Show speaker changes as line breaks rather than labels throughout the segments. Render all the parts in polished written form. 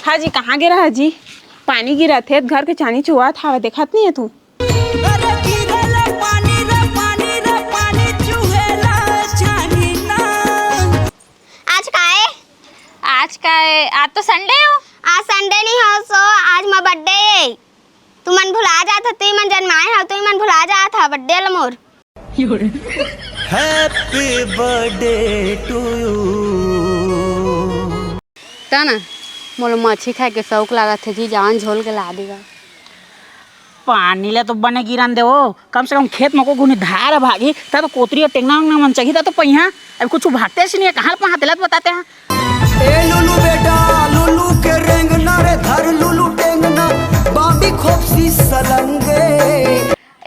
हाँ जी, कहाँ गिरा है जी? पानी गिरा थे घर के चानी चुआ था, देखत नहीं है तू?
आज तो संडे हो।
आज संडे नहीं हो सो आज मैं बर्थडे है। तू मन भुला जाता, तू मन जन्माए हो, तू मन भुला जाता बर्थडे ल मोर।
Happy birthday to you.
तना मोला मच्छी खाए के शौक लागत है जी, जान झोल के ला देगा।
पानी ले तो बने गिरन दे वो, कम से कम खेत में को गुनी धार भागी ता तो कोतरी और टेंगना उंगना मन चाहिए तो पहिया अब कुछ भागते से नहीं कहाँ पे हाथ बताते हैं।
ए लुलू बेटा लुलू के रेंगना रे धर लुलू टेंगना बाबी खोपसी सलंगे।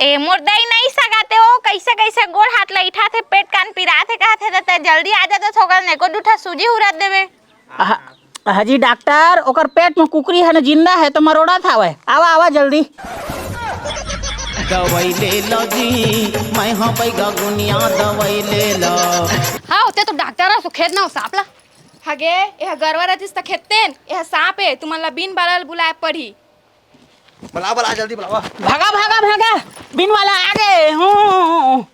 ए मोरदाई नहीं सगाते हो, कैसे कैसे गोड़ हाथ लइठा थे, पेट कान पिरा थे, कहा थे तो जल्दी आ जाते थोड़ा ने को दूठा सूजी उड़ा देवे।
हाजी डॉक्टर ओकर पेट में कुकरी है ना जिंदा है तो मरोड़ा था वह, आवा आवा जल्दी
दवाई ले लो जी, मैं हाँ पैगा गुनिया दवाई ले लो।
हाँ होते तो डॉक्टर सो खेत ना हो सापला
हगे यह गरवा रथिस त खेतेन यह सांप है, तुमन ला बिन बालल बुलाए पड़ी।
बुला बुला जल्दी बुलावा।
भागा भागा भागा बिन वाला आ गए हूँ।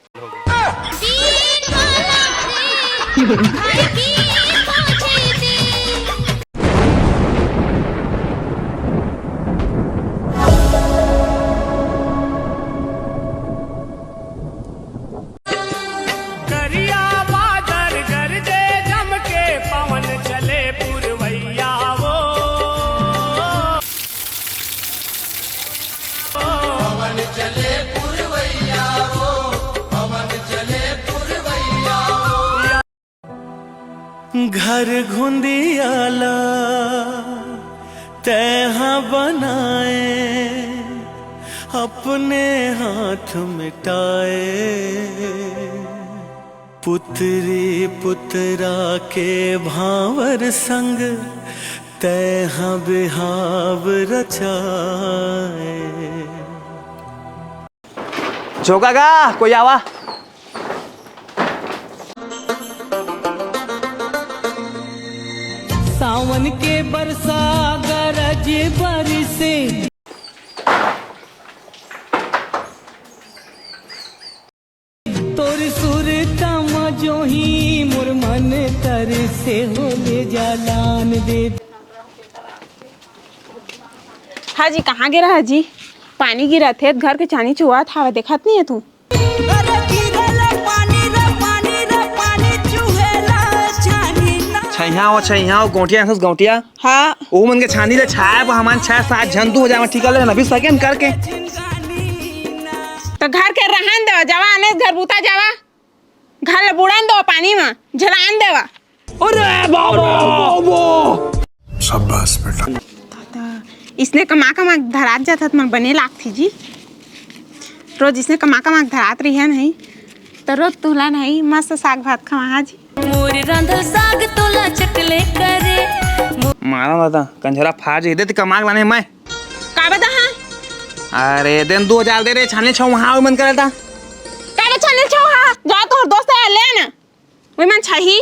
घर घुंदियाला तैहा बनाए अपने हाथ मिटाए पुत्री पुतरा के भावर संग तैहा बिहाव रचाए।
झोंका का कोई आवा।
सावन के बरसा गरज बरसे तोर सुरता जो ही मुरमन तर से हो ले जालान दे।
हाँ जी, कहाँ गिरा है जी? पानी गिरा थे घर के चानी चुआ था, देखत नहीं है तू?
छैया गोटिया गोटिया
हाँ
वो मन के छानी ले छाया हमान 6-7 जंतु हो जाए ठीक है नबी सेकंड करके
तो घर के रहन दो जवा आने घर बूता जावा घर ले बुड़ान दो पानी में झलान देवा।
अरे बाबा
शाबाश बेटा।
इसने कमा कमा धरात जाता मन बने लाग थी जी। रोज इसने कमा कमा धरात रही है नहीं तो रोज तुला नहीं मस्त साग भात खवा जी।
मोर रंधल साग तोला चकले करे
मारा दादा कंजरा फाज दे ते कमाग लाने मैं
का बता। हाँ
अरे दिन 2000 दे रे छाने छौ वहां मन करता
का छाने छौ। हाँ जा तोर दोस्त है ले ना वे मन छही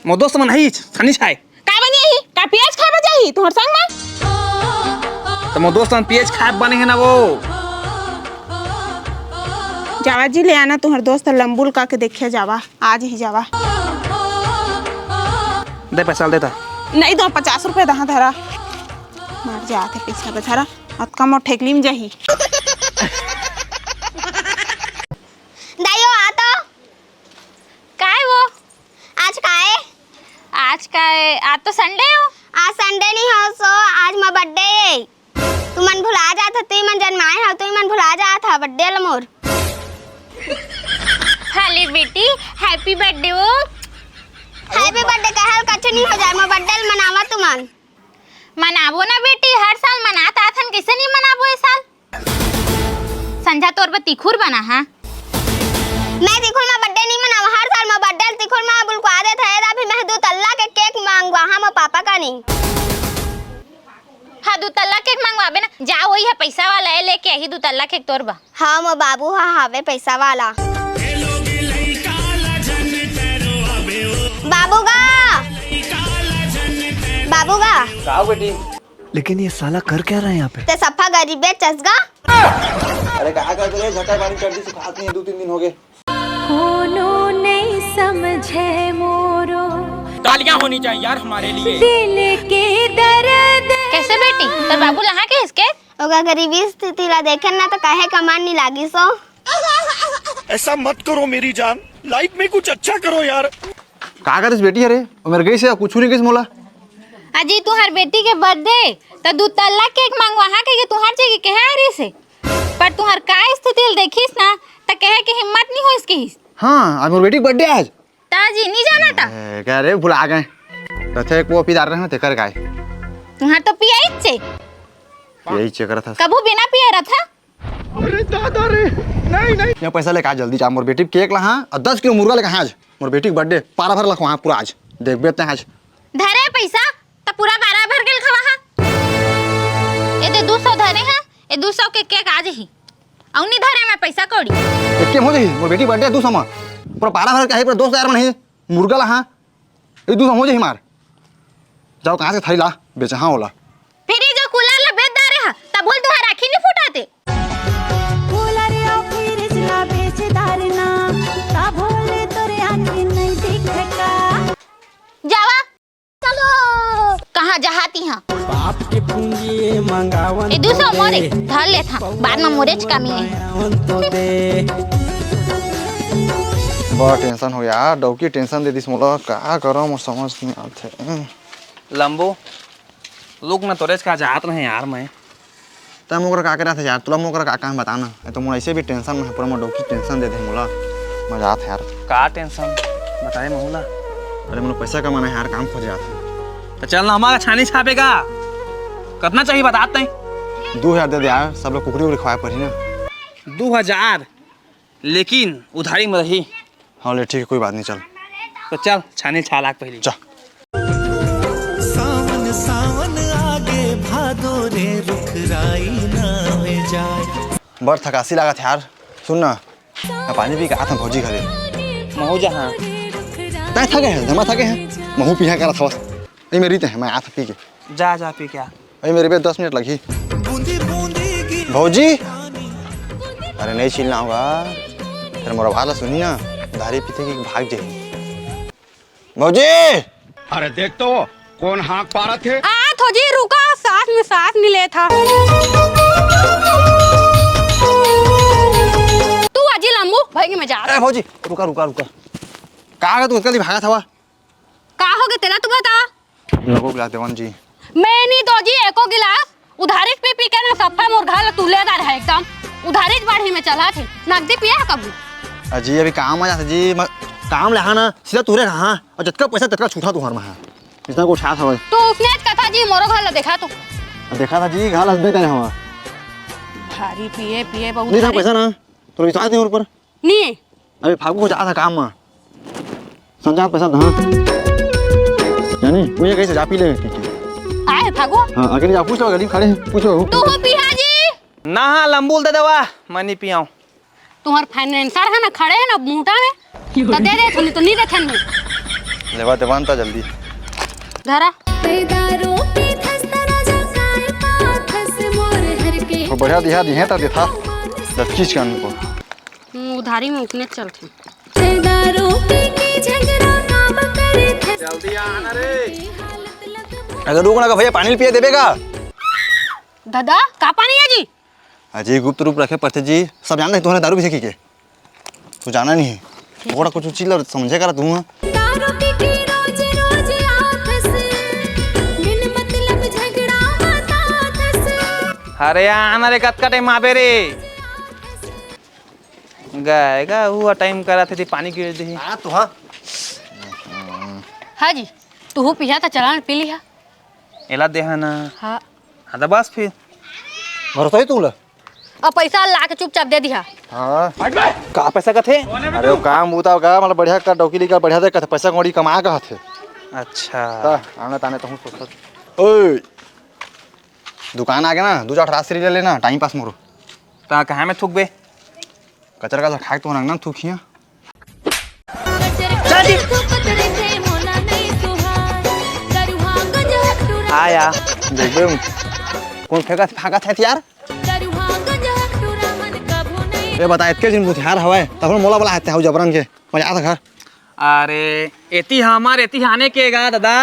मो दोस्त मन हई छानी छाय
का बनी ही का प्याज खा बजाही तोहर संग में
तो मो दोस्त मन पेज खाए बने है ना वो
जावा जी ले आना तोहर दोस्त लंबुल का के देखिए जावा आज ही जावा।
दे पैसा देता
नहीं दो 50 रुपए दहा धरा मार जाते पीछे बेचारा अत कम और ठेकली में जाही।
दाइयो आ तो
काय वो
आज काए
आज आज तो संडे हो।
आज संडे नहीं हो सो आज मैं बर्थडे है। तू मन भुला जाता, तू मन जन्माए हो, तू मन भुला जाता बर्थडे ल मोर।
हाली बेटी हैप्पी बर्थडे हो।
हैप्पी बर्थडे कहल कछ नहीं हो जाए, मैं बर्थडे मनावा तू मन
मनाबो ना बेटी, हर साल मनाता आथन, कैसे नहीं मनाबो इस साल? संझा तोर पर तिखुर बना है।
मैं तिखुर में बर्थडे नहीं मनावा, हर साल मैं बर्थडे तिखुर में बुलवा देता है। अभी मैं 2 तल्ला के केक मांगवा हां मैं पापा का नहीं।
हाँ 2 तल्ला केक मांगवाबे ना, जा वही है पैसा वाला है लेके यही 2 तल्ला केक तोर बा।
हाँ मैं बाबू हाँ हावे पैसा वाला बाबूगा बाबूगा
का बेटी
लेकिन ये साला कर क्या रहा है यहाँ पे?
ते सफा गरीबे चसगा।
अरे कहा कर रहे झटा पानी कर दी सुखात नहीं है 2-3 दिन हो गए।
नहीं समझे मोरो
तालियां होनी चाहिए यार हमारे लिए।
दिल के दर्द। कैसे बेटी तर बाबू लहा के इसके
ओगा गरीबी स्थिति ला देखे ना तो काहे कमान नहीं लागी सो।
ऐसा मत करो मेरी जान, लाइफ में कुछ अच्छा करो यार।
का करिस बेटी अरे मेरे गई से कुछ नहीं किस मोला।
अजी तुहार बेटी के बर्थडे त 2 तल्ला केक मांगवा के तुहार जगह के है रे से पर तुहार का स्थिति देखिस ना त कहे के हिम्मत नहीं हो इसकी।
हां आज मोर बेटी बर्थडे आज।
ताजी नहीं जाना था
क्या रे भुला गए कथे को पीदार रहे थे कर गाय
तुहार तो पिया से
यही चेक रहा था
कबू बिना पिया रहा था।
अरे दादा रे, नहीं
ये पैसा लेके आ जल्दी जा मोर बेटी केक ला और 10 किलो मुर्गा लेके आज मोर बेटी बर्थडे पारा भर लखवा पूरा आज देख बेते आज
धरे पैसा त पूरा 12 भर गेल खवा हा ए दे 200 धरे हा ए 200 के केक आज ही औनी धरे में पैसा कौड़ी
एक के हो जाई मोर बेटी बर्थडे 200 में पूरा पारा भर के है पूरा 2000 में नहीं मुर्गा ला हां ए 200 हो जाई मार जाओ कहां से थाई ला बेचा हां होला
फिर ये जो कूलर ला बेच दारे हा तब बोल तुहार राखी नहीं फुटाते कूलर या फ्रिज ला बेच दारना ता बोले तोरे आंखें नहीं दिखका जावा चलो कहां जहाती हां
बाप के पूंजी मंगावन
ए 200 मोरे धर ले था बाद में मोरेच कमी नहीं
तो दे।
बड़ा टेंशन हो यार डौकी टेंशन दे दिस मोला का करो मोर समझ नहीं आथे
लंबो लोग ना तोरेज का जात नहीं यार मैं
तब मोकर का करा था यार तुला मोकर का काम बताना तो मोर ऐसे भी टेंशन में है पूरा मोर डौकी टेंशन दे दे मोला मजा आता यार
का टेंशन बताए महुला।
अरे मोर पैसा कमाना है यार काम खोज जाता
तो चल ना हमारा छानी छापेगा कितना चाहिए बताते हैं
2000 दे दे यार सब लोग कुकरी उकरी खवाए पड़ी ना
2000 लेकिन उधारी में रही।
हाँ ले ठीक है कोई बात नहीं चल
तो चल छानी 6 लाख पहले
चल
सावन सावन आगे भादो रे रुख राई ना में जाए।
बड़ थकासी लगा था यार सुन ना मैं पानी पी के आता भौजी घरे
महू जहाँ
तय थके हैं जमा थके हैं महू पिया करा था बस ये मेरी है मैं आता पी के
जा जा पी क्या
अरे मेरे पे 10 मिनट लगी भौजी अरे नहीं छीलना होगा फिर मोरा भाला सुनी ना दारी पीते की भाग जाए भौजी।
अरे देख तो कौन हाँक पा रहे थे।
आ थोजी रुका सांस मिले था तू अजी लंबू भाई में जा।
अरे भौजी रुका रुका रुका कहाँ तू कल भागा था
का हो गया तेरा तू बता
लोगों गिलास देवन जी
मैं नहीं दो जी एको गिलास उधारी पी पी के ना सफा मोर घर तुलेदार है एकदम उधारी बाढ़ी में चला थे नकदी पिया है कबू
अजी अभी काम आ जाता जी काम लहा ना सीधा तुरे कहाँ और जितना पैसा तत्का छूटा तुम्हारे में इतना को उठा था
तो उसने कथा जी मोरो घर देखा तो
देखा था जी घाल हंस देते हवा
भारी पिए पिए बहुत
नहीं था पैसा ना तो विश्वास नहीं ऊपर
नहीं
अभी फागू को जा था काम में समझा पैसा था यानी मुझे कैसे जा पी ले
आए फागू
हाँ अकेले जा पूछ लो गली खड़े पूछो
तू हो पिया जी
ना हाँ लंबूल दे दवा मैं नहीं पियाऊँ
तुम्हार फाइनेंसर है ना खड़े है ना मूठा में तो दे दे तो नहीं रखन में
लेवा देवान था जल्दी
धरा
तो बढ़िया दिया दिए था देखा सब चीज का को
उधारी में उतने चलते
जल्दी आना रे
अगर रुकना का भैया पानी पिए देवेगा
दादा का पानी है जी
अजय गुप्त रूप रखे पड़ते जी सब जानते हैं तुम्हारे दारू भी सीखी के तू जाना नहीं है थोड़ा कुछ चीज समझे कर तू
अरे आना रे कत का टाइम आबे रे गाएगा हुआ टाइम करा थे पानी गिर दे
तो हाँ
हाँ जी तू हो पिया था चलान पी लिया
एला देहा ना
हाँ
हाँ तो बस फिर
भरोसा ही तू ला
अब पैसा ला के चुपचाप दे दिया
हाँ
कहाँ पैसा का थे
अरे वो काम बूता का मतलब बढ़िया का डौकी का बढ़िया दे पैसा कौड़ी कमा का थे
अच्छा
आने ताने तो हूँ सोचत ओए दुकान आ गया ना 2-8 रात से ले लेना टाइम पास मोरो
तो कहाँ में थूक बे
कचरा का खाए तो ना थूकिया
आया
देख बे कौन फाका था यार ये बता इतके दिन बुधियार हवाए तब मोला बोला हत्या हो जबरन के मजा था घर
अरे एती हमार एती आने के गा दादा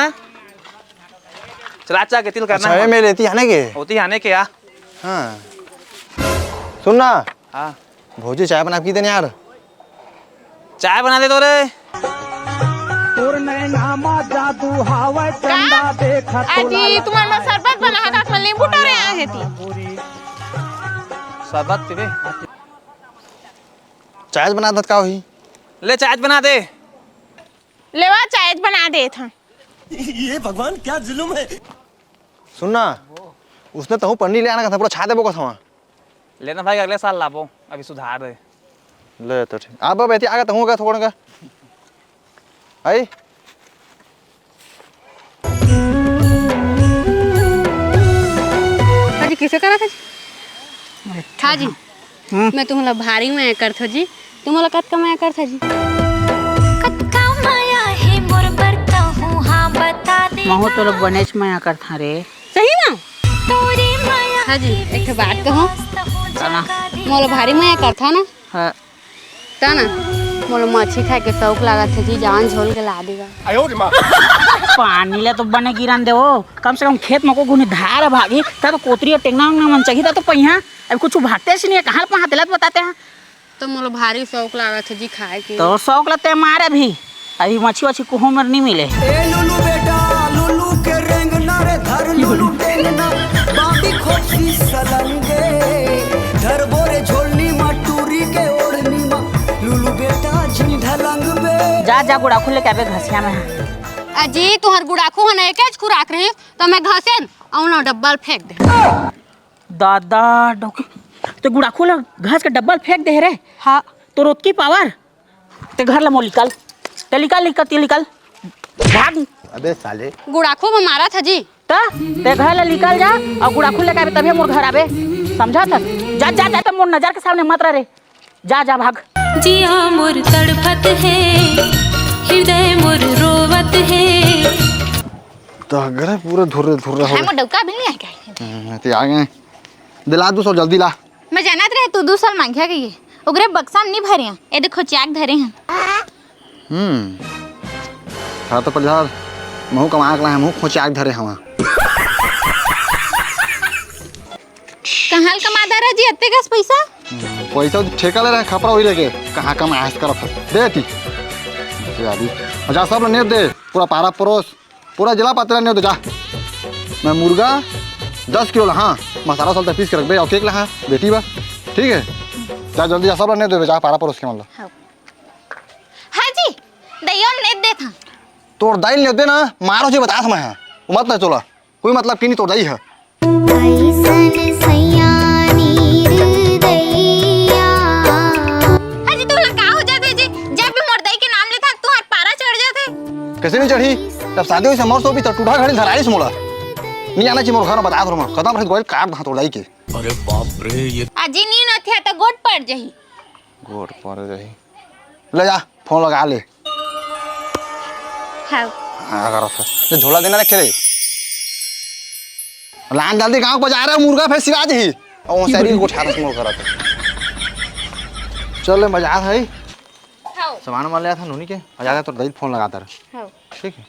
चला चा गतिल करना
अच्छा मैं लेती आने के
होती आने के आ
हाँ सुन ना
हाँ
भौजी चाय बना के देने यार
चाय बना दे तो रे
आजी तुम्हारा शरबत बना है रात में नींबू टरे आए थी
शरबत पीबे
चाय बना दत का हुई
ले चाय बना दे
लेवा चाय बना दे था
ये भगवान क्या जुल्म है।
सुन ना उसने तो पन्नी ले आना का था पूरा छा देबो का था
लेना भाई अगले साल लाबो अभी सुधार दे
ले तो ठीक अब बेटी आगे तो होगा थोड़ा का आई
हाजी किसे करा था जी हाजी मैं तुम्हारा भारी में करता जी तुम्हारा कद का मैं करता जी
कत्का माया है मोर बरता हूँ हाँ बता दे
महू तो लोग बनेच में करता रे
सही में
तोरी माया
हाजी एक बात कहो मोला भारी में करता ना
हाँ
ता ना मोला मच्छी खाए के शौक लगा था जी जान झोल के ला देगा
पानी ले तो बने गिरन दे वो कम से कम खेत में को गुनी धार भागी ता तो कोतरी और टेंगना उंगना मन चाहिए तो पहिया अब कुछ भागते से नहीं कहाँ पहाँ दिलत बताते हैं
तो मोला भारी शौक लगा था जी खाए के
तो शौक लगते मारे भी अभी मच्छी वच्छी कुहों में नहीं मिले
ए लुलू बेटा लुलू के रेंगना रे धर लुलू टेंगना बाबी खोपसी सलंगे धर बोरे झोलनी मटूरी के ओढ़नी मा लुलू बेटा झिन ढलंग बे
जा जा गुड़ा खुले के आबे घसिया में
अजी तुहर गुड़ाखू हन एक खुराक रही तो मैं घसेन और ना डब्बल फेंक दे
दादा डोके तो गुड़ा खुले घास के डब्बल फेंक दे रे हाँ तो रोत की पावर ते घर ला मोल निकाल ते निकाल भाग
अबे साले
गुड़ाखू में मारा था जी
ता ते घर ला निकाल जा और गुड़ा खुले के आबे तभी मोर घर आबे समझा था जा जा जा तो मोर नजर के सामने मत रहे जा जा भाग
जिया मोर तड़पत है हृदय मोर रोवत है
तो अगर पूरा धुर हो
है वो डौका भी नहीं आएगा
ते आ गए दिला 200 जल्दी ला
मैं जानत रहे तू 2 साल मांगिया गई ओकरे बक्सा नहीं भरिया ए देखो चाक धरे हैं
था तो पहले महू कमा के ला महू खोचे आग धरे हवा
कहां कमादा रह जी अत्ते गस पैसा
पैसा ठेका ले रहे खपरा होई लेके कहां कम आस करत देती अभी अच्छा सब ने दे पूरा पारा परोस पूरा जिला पातला ने दे जा मैं मुर्गा 10 किलो ला हाँ मसाला साल पीस के रख बे और केक ला हाँ बेटी बा ठीक है जा जल्दी जा सब ने दे जा पारा परोस के मतलब
हां जी दइयोन ने दे था
तोड़ दाई ने दे ना मारो जी बता मैं मत ना चला कोई मतलब की नहीं तोड़ दाई है
ऐसन सयानी हृदयया
हां जी तू का हो जाते जी जब भी मोर दई के नाम लेता तू हाथ पारा चढ़ जाते
कैसे नहीं चढ़ी जब शादी हुई से मोर सो भी तो टूटा घड़ी धराई से मोड़ा नहीं आना चाहिए मोर घर में बता दो खत्म रह गोल काट हाथ तोड़ दाई के
अरे बाप रे ये
अजी नी न थे तो गोट पड़ जही
गोट पर जाई ले जा फोन लगा ले
हां
अगर तो झोला देना रखे रे लान जल्दी गांव को जा रहे मुर्गा फिर सिरा जी और शरीर को छारस मोड़ करा चल मजा है
हां
सामान मान लिया था नूनी के मजा तो दही फोन लगाता रहा
हां
ठीक है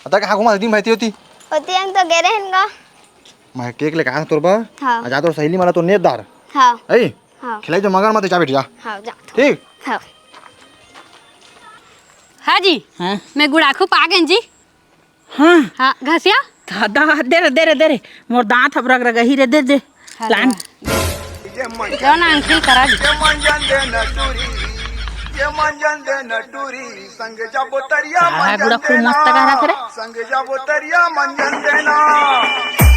पता कहाँ घुमा दी महती होती
होती तो गे रहेगा
मैं केक लेके आया तोर पर
हाँ
आजा तो सहेली मारा तो नेतदार
हाँ
ऐ
हाँ
खिलाई तो मगर मत जा बेटी जा
हाँ जा
ठीक
हाँ
हाँ जी
हाँ
मैं गुड़ाखू पा गई जी
हाँ
हाँ घसिया
दादा दे रे मोर दांत अब रग रही रे दे लान
जो ना अंकिल करा जी
है पूरा खूब मस्त करा करे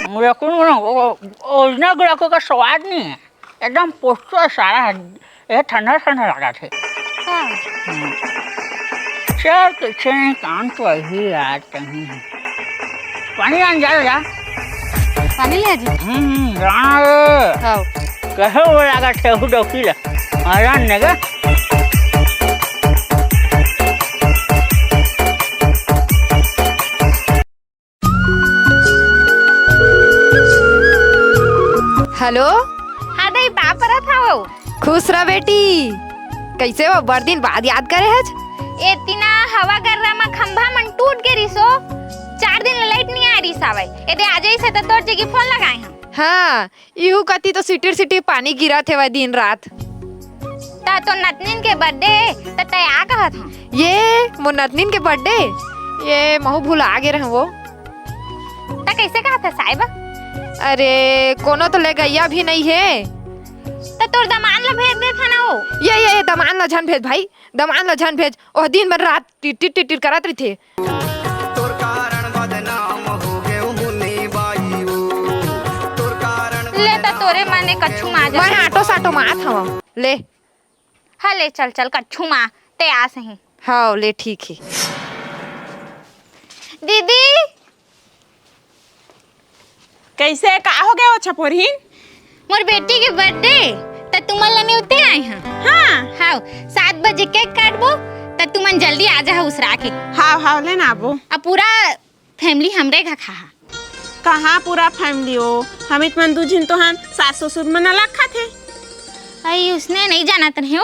मुझे कौन ओरिजिनल गुड़ाखू का स्वाद नहीं है एकदम पोस्टर सारा है ये ठंडा लगा थे चल पीछे काम तो वही याद कहीं है पानी आन जा
पानी ले जी
जाना कहे वो लगा ठेहू डोकी ले आराम नेगा
हेलो।
हाँ दही पापरा था वो।
खुश रह बेटी। कैसे हो? बड़ दिन बाद याद करे हज।
इतना हवा कर रहा मा खंभा मन टूट के रिसो 4 दिन लाइट नहीं आ रही सावई एदे आ जाई से तो तोर जगी फोन लगाए हम।
हाँ इहू कती तो सिटी सिटी पानी गिरा थे वह दिन रात।
ता तो नतनीन के बर्थडे त तय आ कहत हूं।
ये मो नतनीन के बर्थडे ये महू भूला गे रहे वो।
ता कैसे कहा था साहिबा?
अरे कोनो तो ले गैया भी नहीं है।
तो तोर दमान ला भेज दे था ना वो।
ये दमान ला झन भेज भाई, दमान ला झन भेज। ओह दिन भर रात टिट टिट टिट करत रही थे।
तोर कारण बदनाम हो गए मुन्नी बाई ओ तोर कारण
ले ता तोरे माने कच्छू मा जा।
मैं ऑटो साटो मात हूं ले।
हाँ ले चल चल कच्छू मा ते आ सही।
हाँ ले ठीक है।
दीदी
कैसे का हो गया वो छपोरहीन?
मोर बेटी के बर्थडे त तुमन ला न्योते आए हैं।
हाँ
हाँ 7 बजे केक काटबो त तुमन जल्दी आ जा उसरा के।
हाँ ले ना आबो।
अब पूरा फैमिली हमरे घर खा।
कहाँ पूरा फैमिली हो? हम इतमन दूजिन तो हम सास ससुर मन अलग खाते।
आई उसने नहीं जाना तन हो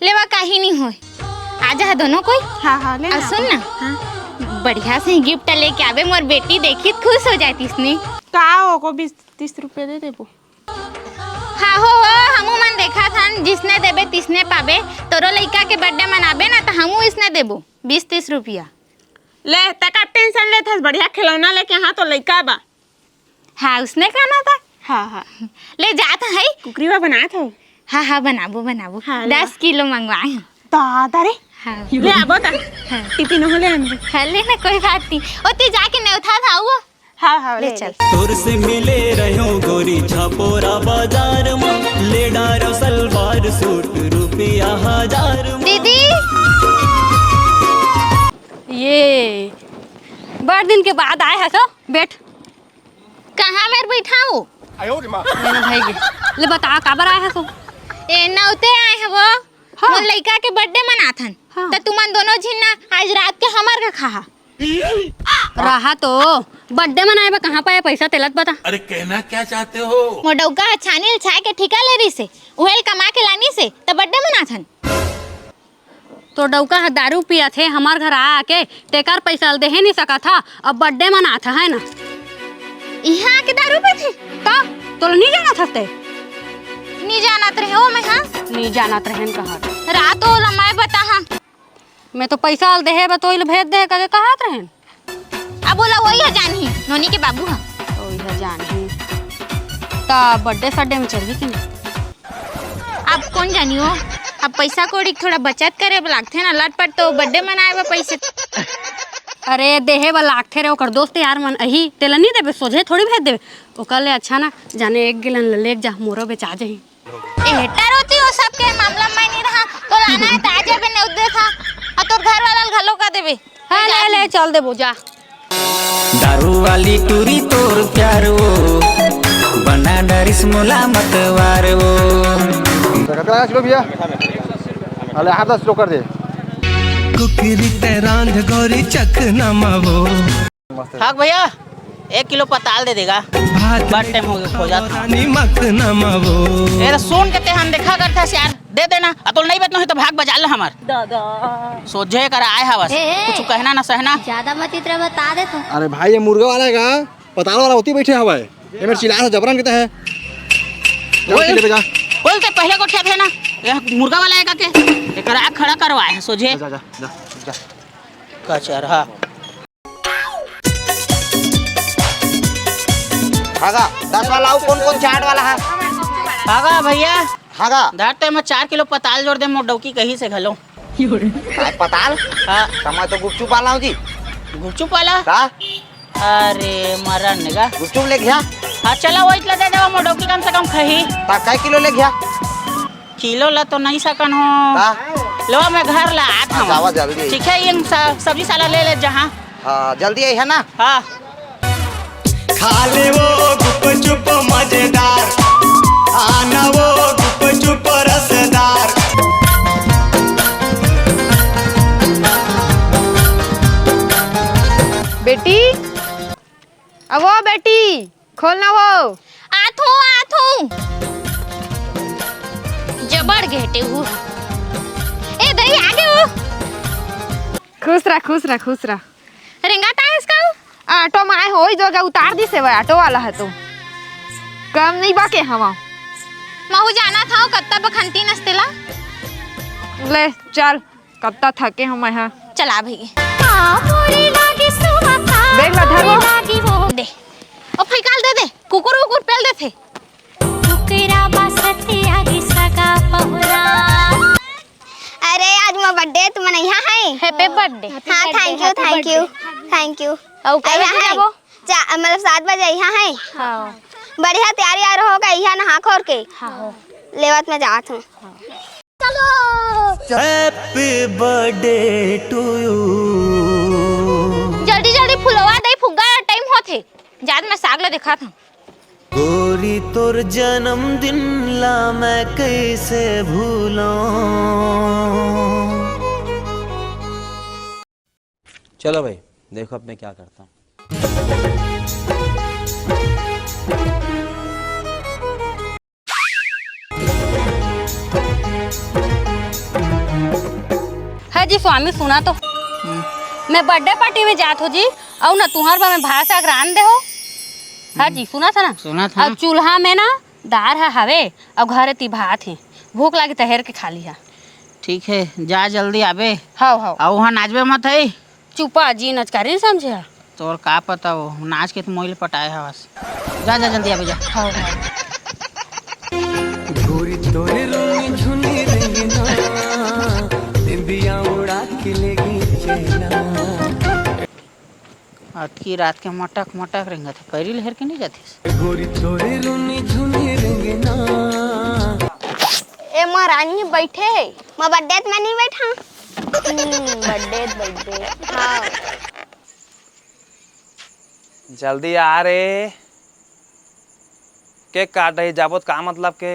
लेवा काही नहीं हो। आ जा दोनों कोई।
हाँ ले ना।
सुन ना
हाँ
बढ़िया से गिफ्ट लेके आवे मोर बेटी देखी खुश हो जाती इसने।
का हो को 20-30 रुपए दे देबो।
हाँ हो हमू मन देखा था जिसने देबे तिसने पाबे। तोरो लइका के बर्थडे मनाबे ना तो हमू इसने देबो 20-30 रुपया।
ले तका टेंशन ले थस बढ़िया खिलौना लेके यहाँ तो लइका बा।
हाँ उसने कहना था।
हाँ
ले जाता है
कुकरीवा बना था।
हाँ बनाबो
हाँ,
10 किलो मंगवाए हैं।
दादा रे।
हाँ
ले आबो ता। टिफिन हो ले आने।
हाँ लेना कोई बात नहीं। ओती जाके नेउथा था वो।
हाँ
ले चल।
तोर से मिले रहो गोरी छापोरा बाजार में ले डारो सलवार सूट रुपया 1000 में।
दीदी
ये बड़ दिन के बाद आए है तो बैठ।
कहाँ मेरे बैठा हूँ?
लेना भाई गे। ले बता काबर आए है तो?
ए नौते आए हैं वो।
हाँ।
मोर लइका के बर्थडे मनाथन।
हाँ।
तो तुमन दोनों झिन्ना आज रात के हमार का खा।
रहा तो बर्थडे मनाए बा कहाँ पाए पैसा तेलत बता।
अरे कहना क्या चाहते हो?
मोडौका छानील छाए के ठिका ले रही से उहेल कमा के लानी से तो बर्थडे मनाथन।
तो डौका दारू पिया थे हमार घर आके तेकर पैसा दे नहीं सका था। अब बर्थडे मना था है ना।
यहाँ आके दारू पे थे
का तो नहीं जाना था ते?
नहीं जानत रहे हो मैं। हाँ
नहीं जानत रहन कहा।
रात हो लमाए बता। हाँ
मैं तो पैसा दे बतोइल भेज दे कहे कहत रहन।
अब बोला वही है जानी नोनी के बाबू। हाँ
ओही है जानी ता बर्थडे सड्डे में चली कि नहीं।
अब कौन जानी हो। अब पैसा कोड़ी थोड़ा बचत करे लागथे ना लटपट तो बर्थडे मनाए बा पैसे।
अरे देहे वाला आखे रे ओकर दोस्त यार मन अही तेला नहीं देबे सोझे थोड़ी भेज देबे। ओकर ले अच्छा ना जाने 1 गिलन ले जा मोरो बेचा जाही।
एटा रोती हो सबके मामला में नहीं रहा तो लाना है ताजे पे ने उदे था और तोर घर वाला घलो का देबे।
हाँ ले चल देबो जा।
दारू वाली टूरी तोर प्यार वो बना डरिस मुला मतवार वो।
कितना किलो भैया? अरे 8-10 किलो कर दे।
कुकरी तेरांध गोरी चखना मावो।
हाँ भैया 1 किलो पताल दे देगा। बहुत टाइम हो जाता।
मखना मावो।
ये सुन के ते हम देखा करता यार दे देना। अतुल नहीं बेतना है तो भाग बजा ले हमार। दादा सोझे कर आए है बस कुछ कहना ना सहना।
ज्यादा मत इतना बता दे तो।
अरे भाई ये मुर्गा वाला है का? पताल वाला होती बैठे हवा है। ये मेरे चिल्ला से जबरन कहता है। ले बेजा।
बोलते पहले को क्या थे ना ये मुर्गा वाला है का के एक आग खड़ा करवाए है सोझे।
जा जा जा जा।
कचर हाँ
हागा 10 वाला कौन कौन चाट वाला है?
हागा भैया
हागा
धर तो मैं 4 किलो पताल जोड़ दे मोर डौकी कहीं से घलो।
पताल
हाँ
मैं तो गुपचुप वाला हूँ जी।
गुपचुप वाला
का?
अरे मरन नेगा
गुपचुप ले गया।
हाँ चला वही दे देवा मोर डौकी कम से कम खही।
कै किलो ले गया?
किलो ला तो नहीं सकन हो।
का?
लो मैं घर ला आता
जावा
हूँ।
जल्दी।
ठीक है ये सब्जी साला ले जहाँ।
हाँ जल्दी आई है ना।
हाँ
खा ले वो गुपचुप मजेदार आना वो गुपचुप रसदार।
बेटी अब वो बेटी खोलना वो।
आथो जात हूँ। जबर घेटे हूँ। ए दही आगे हो।
खुश रह खुश रह।
रिंगाता है इसका हूँ।
ऑटो में आए हो जगह उतार दी से ऑटो वाला है तो कम नहीं बाके हवा
महू जाना था कत्ता बखंती नस्तेला।
ले चल कत्ता थके हम यहाँ
चला भई
देख ला धरो
दे और फैकाल दे कुकुर उकुर पेल दे थे।
अरे आज मेरा बर्थडे तुम यहाँ है।
Happy birthday.
हाँ थैंक यू
और कब
यहाँ है मतलब 7 बजे यहाँ है।
हाँ
बढ़िया तैयारी आ हो गई यहाँ नहा खोर के।
हाँ
लेवत में जात हूँ।
Happy birthday to you.
जल्दी जल्दी फुलवा दे फुग्गा टाइम होथे। जात में सागला देखा था।
गोरी तोर जन्मदिन ला मैं कैसे भूलूं।
चलो भाई देखो अब मैं क्या करता हूँ।
हाँ जी स्वामी सुना तो मैं बर्थडे पार्टी में जात हो जी और ना तुम्हार में भाषा ग्रान दे हो। हाँ जी सुना था ना।
सुना था।
और चूल्हा में ना दार है हवे और घरे ती भात है भूख लगी तहर के खा लिया।
ठीक है जा जल्दी आबे।
हाँ हाँ
और वहाँ नाचबे मत है।
चुपा जी नचकारी समझे।
तोर का पता वो नाच के तो मोइल पटाए हवस। जा जा जल्दी आबे जा।
हाँ हाँ
गोरी तोरे रूनी झुनी रंगना बिया उड़ा के लेगी चेना।
अटकी रात के मटक मटक रेंगत है पैरी लहर के नहीं जाती।
गोरी तोरे रूनी झुनी रंगना।
ए महारानी बैठे है मैं बर्थडे में नहीं बैठा। बर्थडे हाँ
जल्दी आ रे। केक काट रही जाबो का मतलब के।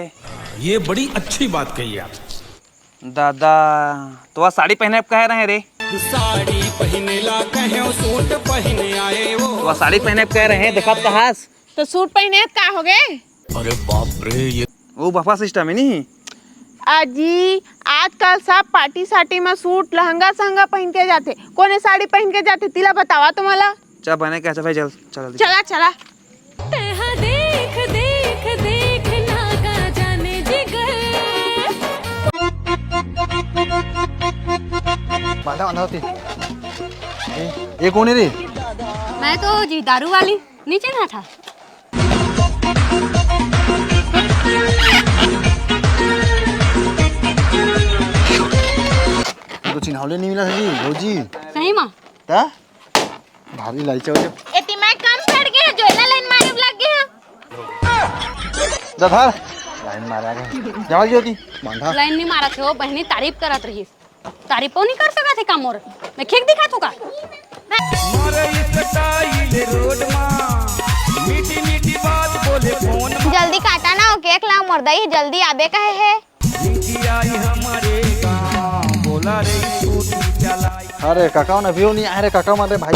ये बड़ी अच्छी बात कही आप।
दादा तो साड़ी पहने कह रहे रे।
साड़ी पहने ला कहे सूट पहने आए वो।
तो साड़ी पहने कह रहे हैं देखा कहास।
तो सूट पहने का हो गए।
अरे बाप रे ये
वो बफा सिस्टम है नहीं।
अजी आजकल सब पार्टी साटी में सूट लहंगा सहंगा पहन के जाते कोने साड़ी पहन के जाते तिला बतावा तुम्हारा।
चल बने कैसे भाई चल चल
चला चला।
देख देख देख नागा जाने जिगर।
बांधा बांधा होती। ये कौन है रे?
मैं तो जी दारू वाली नीचे ना था।
तो चिन्हावले नहीं मिला था जी भौजी।
सही माँ
क्या भारी लाइचा हो गया।
एती मैं कम पड़ गया जो ना लाइन मारे लग गया।
जा धर लाइन मारा गया। जवाब जी होती बांधा।
लाइन नहीं मारा थे वो बहनी तारीफ करत रही। तारीफ नहीं कर सका थे काम और मैं खेक दिखा तू का।
मीठी मीठी बात बोले फोन
जल्दी काटा ना केक ला मुर्दाई जल्दी आबे कहे है।
आई हमारे गाँव बोला रे सूट चलाई।
अरे काका ना भी नहीं आ रहे काका मारे भाई।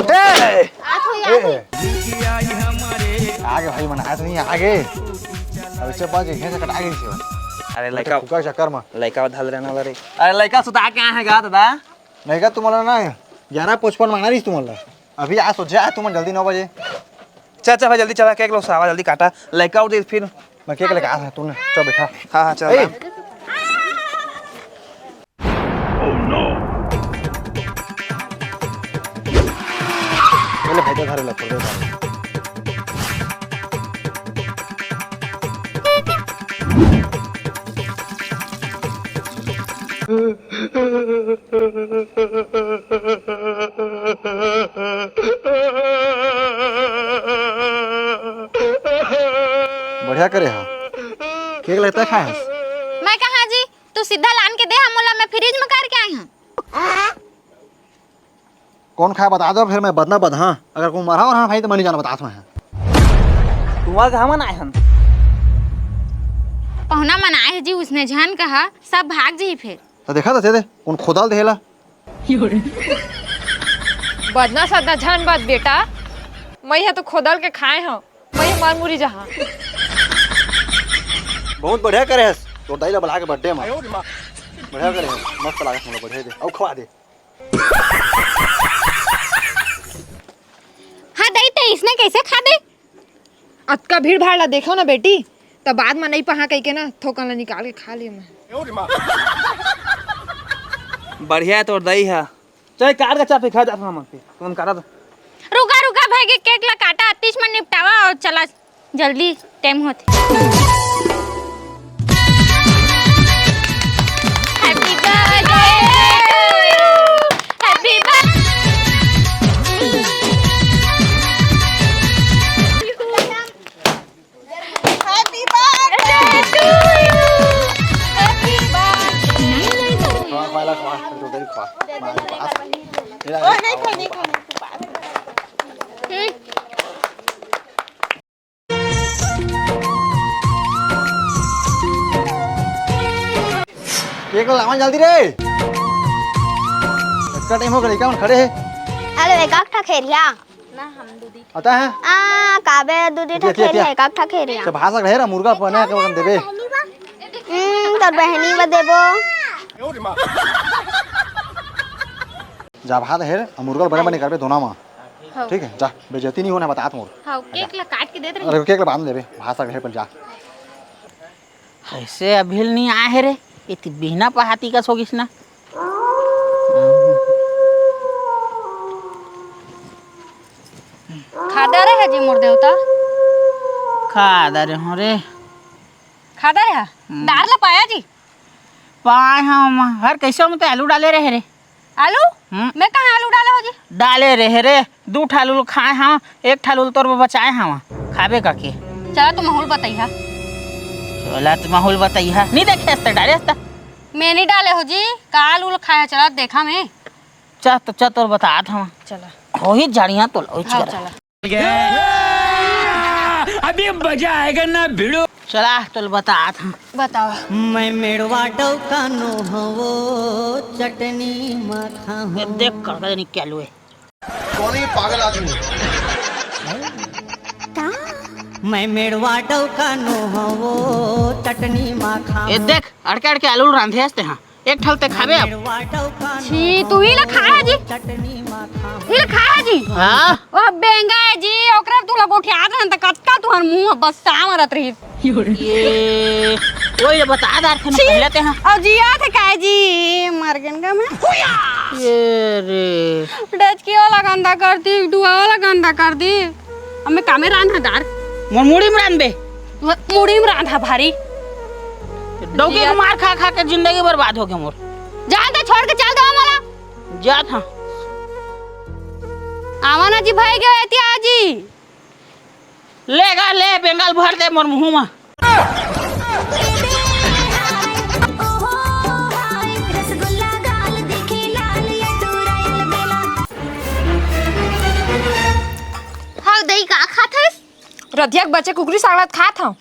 आगे भाई मना तो नहीं आगे। अब इससे बाद एक से कट आगे से।
अरे लड़का
का चक्कर में
लड़का धल रहने वाला रे। अरे लड़का सुता के आए गा दादा।
नहीं का तुम्हारा ना 11:55 मांगा रही तुम्हारा। अभी आ सो जा तुम जल्दी 9 बजे।
चल चल भाई जल्दी चला केक लो सावा जल्दी काटा लड़का उठ फिर
मैं केक लेके आ तूने चल बैठा।
हाँ हाँ चल।
पहले भाई घर लग पड़ गया। बढ़िया करे हा केक लेता खाए।
मैं कहा जी तू सीधा लान के दे हमला मैं फ्रिज में करके आई हूँ।
कौन खाया बता दो फिर मैं बदना बद। हाँ अगर कोई मरा और हाँ भाई तो मैं नहीं जाना बता मैं।
तुम्हारा कहाँ मन आए हम।
पहुना मनाए है जी उसने जान कहा सब भाग जी फिर।
तो देखा था दे कौन खोदाल देला।
बदना सदना झन बात बेटा मैं यहाँ तो खोदल के खाए हो मैं मार मुरी जहाँ।
बहुत बढ़िया करे है तो दाई ला बुला के बर्थडे में बढ़िया करे है मस्त लागे हम लोग बढ़िया दे और खवा दे।
हाँ दई तो इसने कैसे खा दे?
अतका भीड़ भाड़ ला देखो ना बेटी, तब बाद में नहीं पहा कह के ना थोकन ला निकाल के खा लिया मैं।
बढ़िया तोर दही है। चल काट के चापे खा जाता हम पे तुम काटा तो।
रुका रुका भाई के केक ला काटा 30 में निपटावा और चला जल्दी टाइम होते। हैप्पी बर्थडे हैप्पी
केक लावा जल्दी रे इसका टाइम हो गया क्या खड़े है।
अरे एकाक ठा खेरिया
आता है
काबे दूधी ठा खेरिया एकाक ठा खेरिया
तो भाषा रहे ना मुर्गा बने के बन देबे
तोर बहनी ब देबो
जा भात है मुर्गा बने बने करबे दोना में ठीक है जा बेइज्जती नहीं होना बता मोर।
हाँ केक ला काट के दे दे।
अरे केक ला बांध देबे भाषा रहे पर जा
ऐसे अभिल नहीं आए है रे इतनी बिना पहाती का सोगिस ना।
खादा रे है जी मोर देवता
खादा रे हो रे
खादा रे दार ला पाया जी
पाए हम हर कैसे में तो आलू डाले रहे रे।
आलू मैं कहाँ आलू डाले हो जी?
डाले रहे रे 2 ठालू खाए हाँ 1 ठालू तोर बचाए हाँ खाबे का के।
चला तो माहौल बताइए।
चला तो माहौल बताइए नहीं देखे हस्ता डाले हस्ता
मैं नहीं डाले हो जी काल उल खाया चला देखा मैं
चा तो चा तोर बता हम
चला
हो ही जाड़िया तो लो
हाँ, चला
अभी मजा आएगा ना भिड़ो।
चला तो बता हम
बताओ।
मैं मेड़वा डौकानो हवो चटनी माखा
देख कर नहीं क्या लो है
कौन है पागल आदमी।
मैं मेड़वा डौकानो हवो चटनी माखा
ए देख अड़के अड़के आलू रांधे हस्ते हाँ 1 ठल ते खाबे अब।
छी तू ही ला खाया जी
चटनी माखा
ही ला खाया जी
हाँ
ओ बेंगा है जी ओकरा तू ला गोठिया रहन त कतका तुहर मुंह बस सामरत रही
ये वही बता दार थे ना पहले ते हाँ
और जिया थे काय जी मरगन का मैं
ये रे
डच की वाला गंदा कर दी दुआ वाला गंदा कर दी अब मैं कामे रांधा दार
मोर मुड़ी में रांध बे
मुड़ी में रांधा भारी
डोके को मार खा खा के जिंदगी बर्बाद हो गई मोर।
जान दे छोड़ के चल दो हमारा
जा था
आवाना जी भाई गए थे आजी
लेगा ले बंगाल भर दे मोर मुंह में।
हाँ दही का खाता है?
रथिया के बच्चे कुकरी सागलात खात हूँ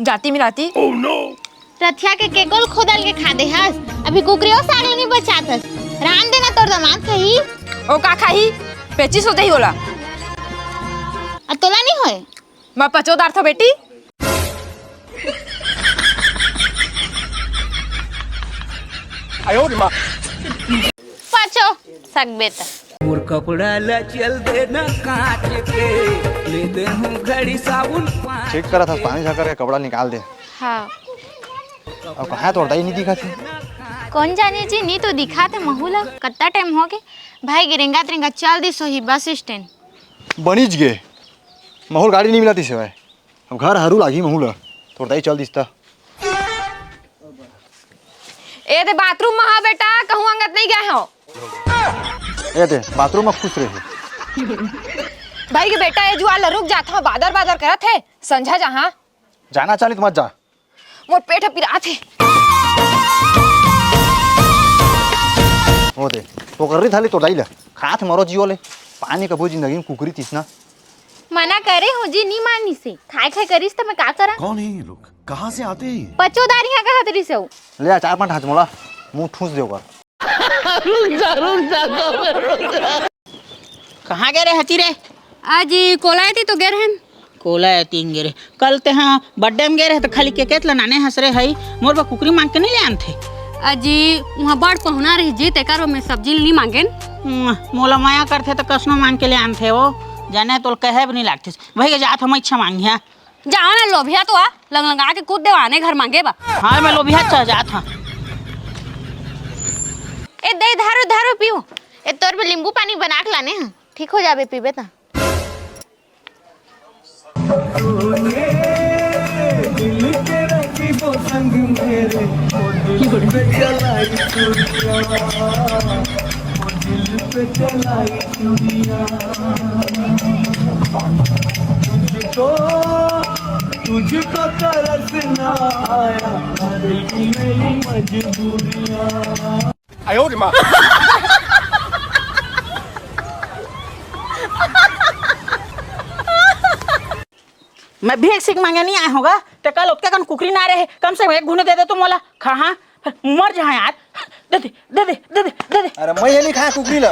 जाती मिलाती।
Oh no!
रथिया के केकोल खोदल के खा दे हस अभी कुकरियो साड़े नहीं बचात हस रान देना तोर दामाद कही
ओ का खाही पेचिस होते ही होला
तोला नहीं होए
मैं पचोदार था बेटी।
पाचो सक बेटा
मोर कपड़ा ला चल देना कांच पे ले दे हूँ घड़ी साबुन
चेक करा था पानी झाकर के कपड़ा निकाल दे।
हाँ
अब कहाँ तो दाई नहीं दिखा थी
कौन जाने जी नहीं तो दिखा थे महूला कितना टाइम हो गए भाई गिरेंगा तिरेंगा चल दी सोही बस स्टैंड
बनीज गे महूल गाड़ी नहीं मिलाती सिवाय अब घर हरू लागी महूल तो दाई चल दिसता
ए दे बाथरूम में हाँ बेटा कहूँ अंगत नहीं गए हो
ए दे बाथरूम में खुश रहे
भाई के बेटा ये जुआ रुक जाता हूँ बादर बादर करत है संझा जहाँ
जाना चाली तो मत जा
मोर पेट पिरा थे
हो दे तो कर रही थाली तो दाई ले खात मरो जियो ले पानी का बहुत जिंदगी में कुकरी तीसना
मना करे हो जी नहीं मानी से खाए खाए करिस तो मैं का करा
कौन है ये लोग कहाँ से आते हैं?
पचोदारी यहाँ का हतरी से
ले आ 4-5 हाथ मोला मुंह ठूस देगा
कहाँ गए रे हची रे
आज कोलायती तो गिर हैं
कोला है तीन गिरे कल ते हाँ बर्थडे में गए रहे तो खाली केक लाने हंस रहे हई मोर बा कुकरी मांग के नहीं ले आन थे
अजी वहाँ बड़ पहुना रही जी तेकर में सब्जी नहीं मांगे
मोला माया करते तो कसनो मांग के ले आन थे वो जाने तो कहे भी नहीं लागते भैया जात हम इच्छा मांगी है
जाओ ना लोभिया तो आ लग लगा के कूद दे आने घर मांगे बा
हाँ मैं लोभिया चल जात हाँ
ए दे धारू धारू पियो ए तोर पे नींबू पानी बना के लाने हैं ठीक हो जाबे पीबे ता
तुझको तरस ना आया मेरी मजबूरियां
आयो रे माँ
मैं भी सीख मांगे नहीं आया होगा तो कल उसके कन कुकरी ना रहे कम से कम एक घुने दे दे तो मोला खा हाँ मर जा यार दे दे दे दे दे दे दे दे
अरे मैं ये नहीं खाया कुकरी ला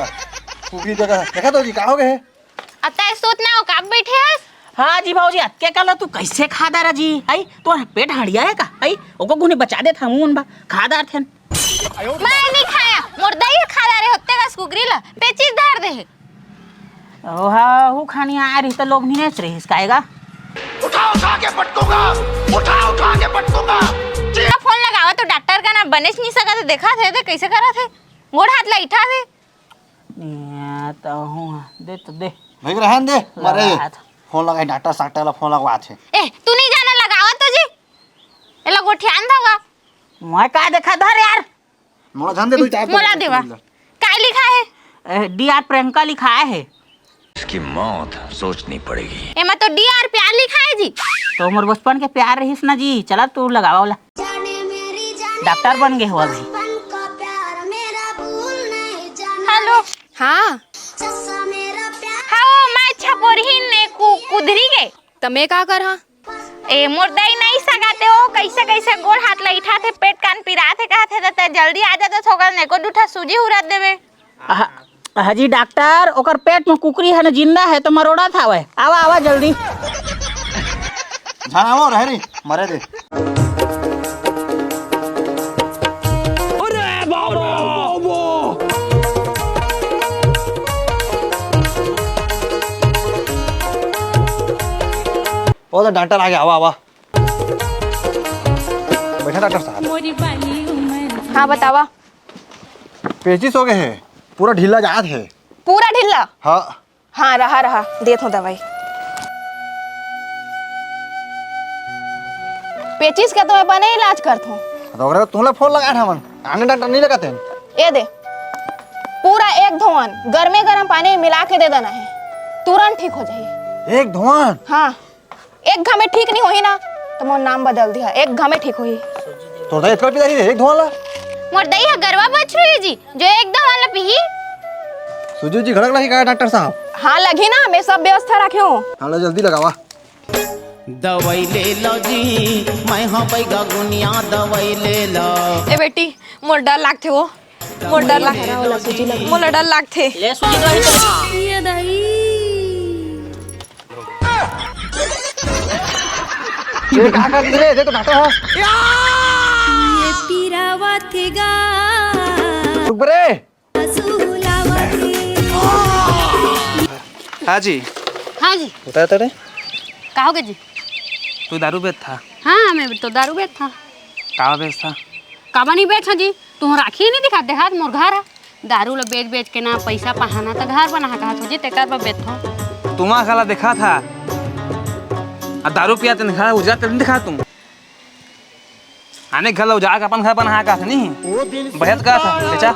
कुकरी जगह देखा तो जी का हो गए
अतः सोचना हो काब बैठे है
हाँ जी भाजी अत्के कल तू कैसे खादार जी आई तो पेट हड़िया है का आई ओको घुने बचा दे था मुन बा खादार थे
मैं नहीं खाया मुर्दा ही खादा रे होते का कुकरी ला पेचिस धार दे
ओ हाँ वो खानी आ रही तो लोग नहीं नेच रही इसकाएगा
उठा के पटकूंगा उठा के पटकूंगा
फोन लगावा तो डॉक्टर का ना बनेच नहीं सका तो देखा थे तो कैसे करा थे गोड़ हाथ लाइठा थे
तो हूँ दे तो दे
भाई रहन दे मारे फोन लगाई डॉक्टर साक्टर ला फोन लगवा थे
ए तू नहीं जाना लगावा तो जी ए लोग ध्यान देगा
मैं का देखा धर यार
मोला ध्यान दे तू चाय
मोला देवा क्या लिखा है
डीआर प्रियंका लिखा है
इसकी मौत सोचनी पड़ेगी
एमा तो डीआर प्यार लिखा है जी
तो मोर बचपन के प्यार रहीस ना जी चला तू लगावा वाला डॉक्टर बन गए हो अभी
हेलो
हाँ
हाँ मैं छपोरही ने कुदरी गए
तो मैं का कर हाँ
ए मुर्दाई नहीं सगाते हो कैसे कैसे गोड़ हाथ लइठा थे पेट कान पिरा थे कहा थे तो जल्दी आ जाते छोकर ने को दूठा सूजी हुरत देवे
हाजी डॉक्टर ओकर पेट में कुकरी है ना जिंदा है तो मरोड़ा था वह आवा आवा जल्दी
जाना वो रह रही मरे दे
अरे बाबा
ओ तो डॉक्टर आ गया आवा आवा बैठा डॉक्टर साहब
हाँ बतावा
पेचिस हो गए है पूरा ढीला जात है
पूरा ढिल्ला
हाँ
हाँ रहा देत हूँ दवाई पेचिस का तो मैं बने इलाज करता हूँ
तो तुमने फोन लगाया था मन आने डॉक्टर नहीं लगाते
ये दे पूरा एक धोवन गर्मे गर्म पानी में मिला के दे देना है तुरंत ठीक हो जाइए
एक धुआं
हाँ एक घा में ठीक नहीं होई ना तो मोर नाम बदल दिया एक घा में ठीक होई
तो दे इतना पिता एक धुआं ला
मुर्दाई है गरवा बच रही जी जो एकदम वाला पी
सुजू जी घड़क लगी कहा डॉक्टर साहब
हाँ लगी ना मैं सब व्यवस्था रखे हूँ
हाँ लो जल्दी लगावा
दवाई ले लो जी मैं हाँ बैगा गुनिया दवाई ले लो
ए बेटी मोर डर लागते हो मोर डर लागते मोर डर लागते
ले सूजी रही तो
ये कहा कर दे दे तो डॉक्टर है
ये पीरावा थेगा
रुक रे
असुलावा
हाँ जी
हाँ जी
बताया तेरे
कहोगे जी
तू दारू बेच था
हाँ मैं तो दारू बेच था
कावा बेच था
काबा नहीं बेच जी तुम राखी ही नहीं दिखा देखा मोर घर है दारू लो बेच बेच के ना पैसा पहाना तो घर बना कहा तो जी तेकर पर बेच था
तुम्हारा खाला देखा था और दारू पिया तो दिखा उजा तो नहीं दिखा तुम आने घर उजा अपन घर बना का था नहीं बहत का था बेचा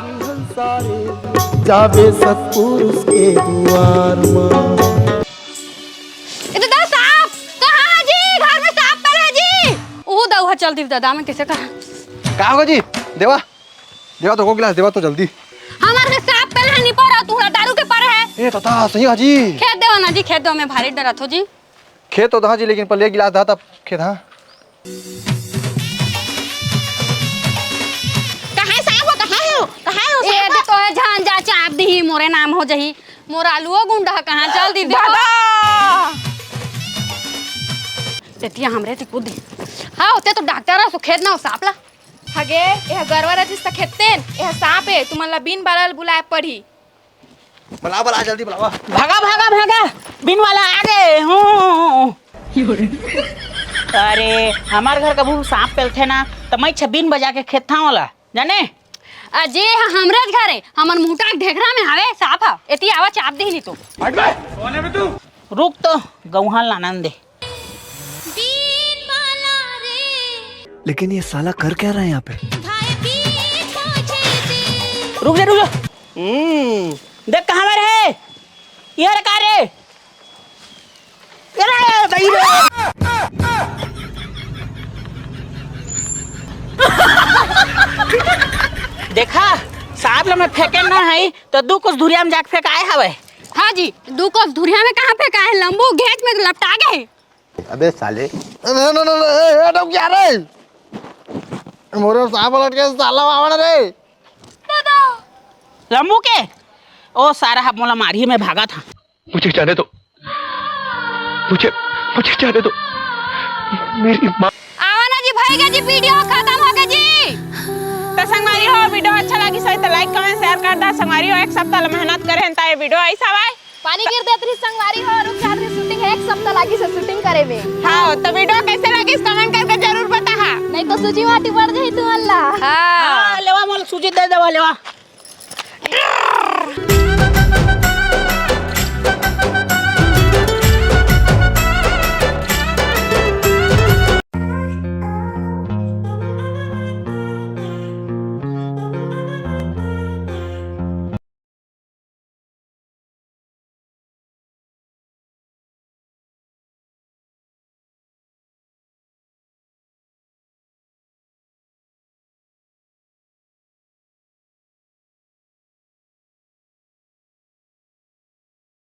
जाबे सतपुरुष के द्वार में
इधर साहब तो हाँ जी घर में साहब पड़ा जी
वो दवा चलती दादा में कैसे कहा
कहा होगा जी देवा देवा तो को गिलास देवा तो जल्दी
हमारे के साहब पहले नहीं पड़ा तू दारू के पर है
ए तो ता सही है जी
खेत देवा ना जी खेत देवा में भारी डरा थो जी
खेत तो था जी लेकिन पहले गिलास था तब खेत हाँ
ये तो है जान जा चाप दी मोरे नाम हो जही मोर आलूओ गुंडा कहाँ चल दी
दादा
एतिया हमरे ती कूद हाँ होते तो डॉक्टर सो खेद ना हो सापला
हगे यह गरवा रजिस तक खेतेन यह सांप है तुमला बिन बारल बुलाए पड़ी
बुला बुला जल्दी बुलावा
भागा भागा भागा बिन वाला आ गए हूँ अरे हमारे घर का भूख सांप पेलथे ना तो मैं 26 बजा के खेत था वाला जाने
अजे हमरे घर है हमर मुटा ढेकरा में हवे साफ है एती आवा चाप दे नहीं तो
हट बे कौन है बे तू
रुक तो गौहान लानन दे
लेकिन ये साला कर क्या रहा है यहाँ पे?
रुक जा देख कहाँ में रहे ये रखा रे देखा साहब ला में फेंके ना है तो दू कुछ धुरिया में जाके फेंकाए हवे
हाँ जी दू को धुरिया में कहाँ फेंका है लंबू घेच में लपटा गए
अबे साले न क्या रे मोरे सांप लट के साला आवड़ रे
लंबू के ओ सारा हम मोला मारी में भागा था
मुझे जाने दो मुझे जाने दो मेरी माँ
आवा ना जी भाई जी वीडियो खत्म हो गया जी
तो संगवारी हो वीडियो अच्छा लगी सही तो लाइक कमेंट शेयर कर दा संगवारी हो एक सप्ताह मेहनत करे हैं ये वीडियो ऐसा आए
पानी गिर देत रही संगवारी हो रुक जा रही शूटिंग एक सप्ताह लागी से शूटिंग करे में
हाँ तो वीडियो कैसे लगी कमेंट करके जरूर बता
नहीं तो सूजी माटी पड़ जाई तू अल्लाह
हाँ लेवा मोल सूजी दे देवा लेवा